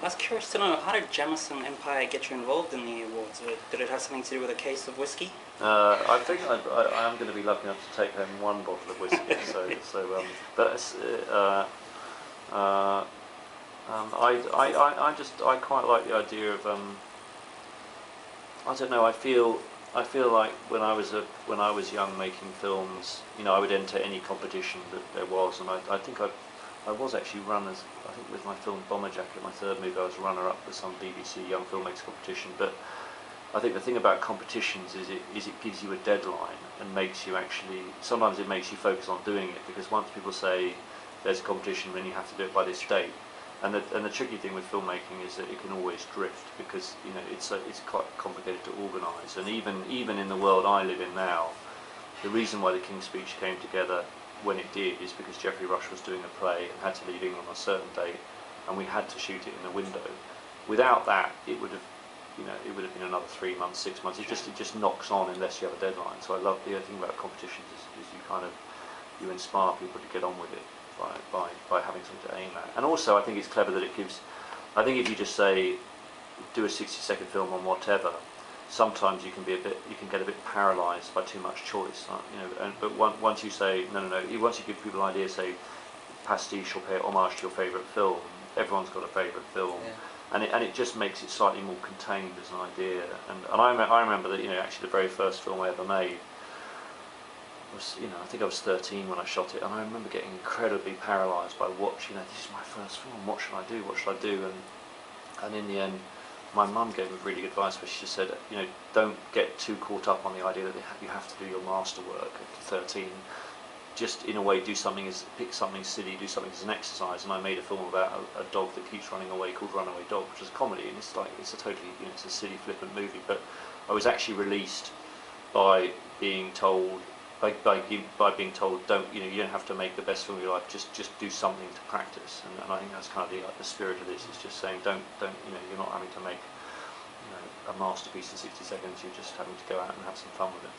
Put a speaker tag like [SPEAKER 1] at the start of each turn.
[SPEAKER 1] I was curious to know, how did Jameson Empire get you involved in the awards? Did it have something to do with a case of whiskey?
[SPEAKER 2] I think I am going to be lucky enough to take home one bottle of whiskey. I quite like the idea of I don't know. I feel like when I was young making films, I would enter any competition that there was, and I think I was actually runners. I think with my film Bomber Jacket, my third movie, I was runner-up for some BBC Young Filmmakers competition. But I think the thing about competitions is it gives you a deadline and makes you actually. Sometimes it makes you focus on doing it, because once people say there's a competition, then you have to do it by this date. And the tricky thing with filmmaking is that it can always drift, because it's quite complicated to organise. And even in the world I live in now, the reason why the King's Speech came together when it did is because Geoffrey Rush was doing a play and had to leave England on a certain date, and we had to shoot it in the window. Without that, it would have been another 3 months, 6 months. It just knocks on unless you have a deadline. So I love the thing about competitions is you inspire people to get on with it by having something to aim at. And also I think it's clever that it gives. I think if you just say do a 60-second film on whatever, sometimes you can get a bit paralysed by too much choice. But once you say no, once you give people an idea, say pastiche or pay homage to your favourite film. Everyone's got a favourite film. Yeah. And it just makes it slightly more contained as an idea. And I remember that actually the very first film I ever made was I think I was 13 when I shot it, and I remember getting incredibly paralysed by watching. This is my first film. What should I do? What should I do? And in the end, my mum gave me really good advice, where she just said, don't get too caught up on the idea that you have to do your masterwork at 13. Just in a way pick something silly, do something as an exercise. And I made a film about a dog that keeps running away called Runaway Dog, which is a comedy, and it's a totally it's a silly, flippant movie. But I was actually released by being told being told you don't have to make the best film of your life, just do something to practice. And I think that's kind of the spirit of this, is just saying don't you're not having to make a masterpiece in 60 seconds. You're just having to go out and have some fun with it.